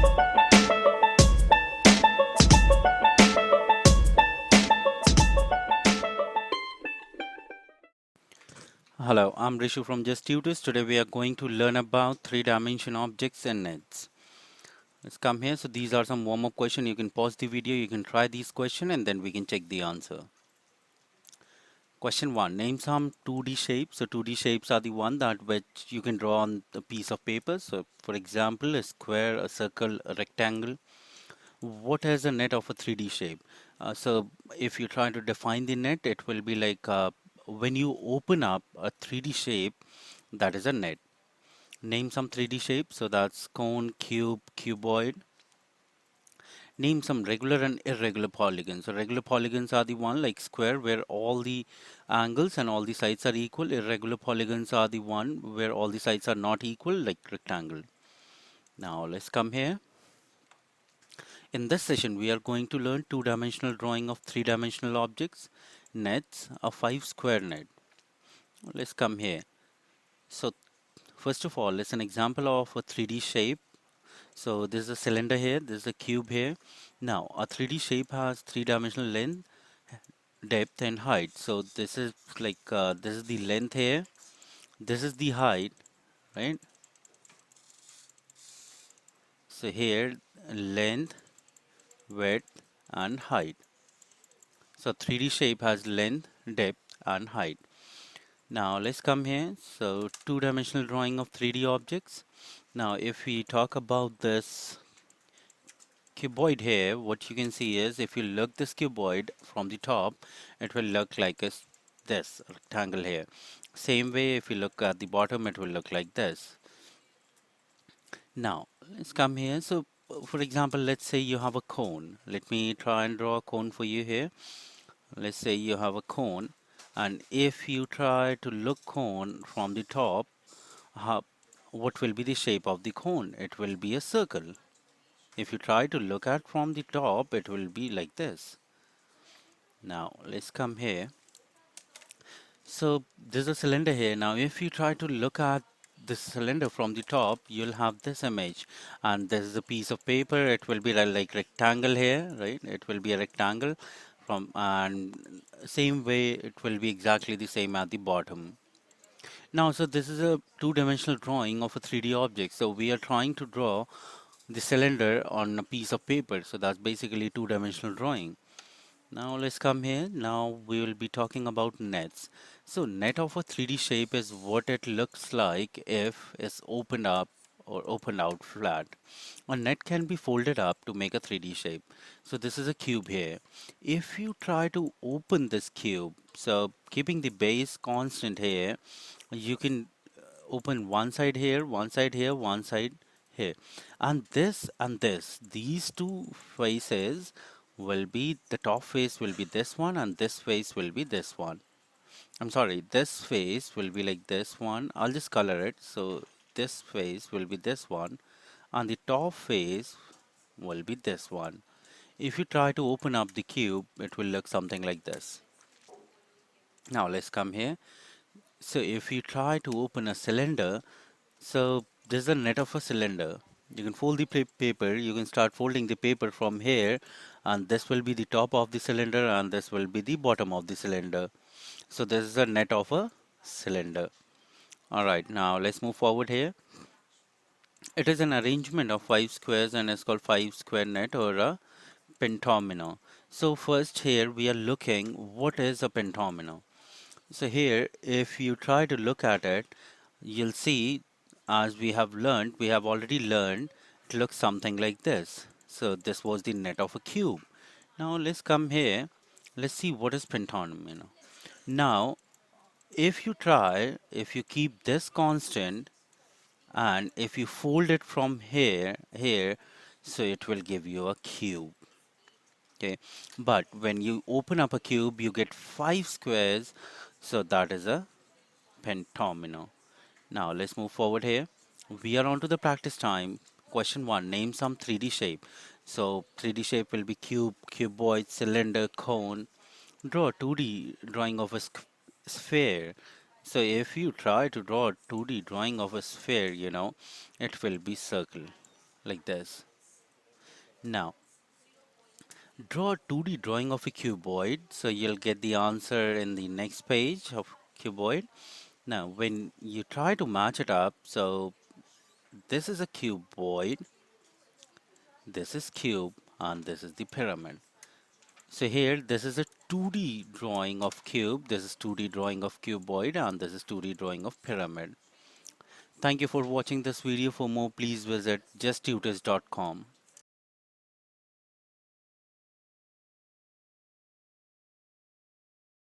Hello, I'm Rishu from Just Tutors. Today we are going to learn about three-dimension objects and nets. Let's come here. So these are some warm-up questions. You can pause the video, you can try these questions, and then we can check the answer. Question 1. Name some 2D shapes. So 2D shapes are the one that which you can draw on a piece of paper. So for example, a square, a circle, a rectangle. What is a net of a 3D shape? So if you try to define the net, it will be like when you open up a 3D shape, that is a net. Name some 3D shapes. So that's cone, cube, cuboid. Name some regular and irregular polygons. So regular polygons are the one like square where all the angles and all the sides are equal. Irregular polygons are the one where all the sides are not equal like rectangle. Now let's come here. In this session, we are going to learn two-dimensional drawing of three-dimensional objects, nets, a 5-square net. Let's come here. So first of all, it's an example of a 3D shape. So this is a cylinder here, this is a cube here. Now a 3D shape has three-dimensional length, depth and height. So this is like this is the length here, this is the height, right? So here length, width and height. So 3D shape has length, depth and height. Now let's come here. So two-dimensional drawing of 3D objects. Now if we talk about this cuboid here, what you can see is if you look this cuboid from the top, it will look like this rectangle here. Same way if you look at the bottom, it will look like this. Now let's come here. So for example, let's say you have a cone. Let me try and draw a cone for you here. Let's say you have a cone, and if you try to look cone from the top, how, what will be the shape of the cone? It will be a circle. If you try to look at from the top, it will be like this. Now let's come here. So there's a cylinder here. Now if you try to look at this cylinder from the top, you'll have this image, and this is a piece of paper. It will be like rectangle here, right? It will be a rectangle from, and same way it will be exactly the same at the bottom. Now, so this is a two-dimensional drawing of a 3D object. So we are trying to draw the cylinder on a piece of paper. So that's basically two-dimensional drawing. Now let's come here. Now we will be talking about nets. So net of a 3D shape is what it looks like if it's opened up or opened out flat. A net can be folded up to make a 3D shape. So this is a cube here. If you try to open this cube, so keeping the base constant here, you can open one side here, one side here, one side here. And this, these two faces will be, the top face will be this one and this face will be this one. I'm sorry, this face will be like this one. I'll just color it. So this face will be this one and the top face will be this one. If you try to open up the cube, it will look something like this. Now let's come here. So if you try to open a cylinder, so this is a net of a cylinder. You can fold the paper, you can start folding the paper from here, and this will be the top of the cylinder and this will be the bottom of the cylinder. So this is a net of a cylinder. Alright, now let's move forward here. It is an arrangement of 5 squares and it's called 5 square net or a pentomino. So first here we are looking what is a pentomino. So here if you try to look at it, you'll see, as we have already learned, it looks something like this. So this was the net of a cube. Now let's come here, let's see what is pentomino. Now if you keep this constant and if you fold it from here, so it will give you a cube. Okay, but when you open up a cube, you get 5 squares, so that is a pentomino. Now let's move forward here. We are on to the practice time. Question 1. Name some 3D shape. So 3D shape will be cube, cuboid, cylinder, cone. Draw a 2D drawing of a sphere. So if you try to draw a 2D drawing of a sphere, it will be circle like this. Now, draw a 2D drawing of a cuboid. So you'll get the answer in the next page of cuboid. Now, when you try to match it up, so this is a cuboid, this is cube, and this is the pyramid. So here, this is a 2D drawing of cube, this is 2D drawing of cuboid, and this is 2D drawing of pyramid. Thank you for watching this video. For more, please visit justtutors.com.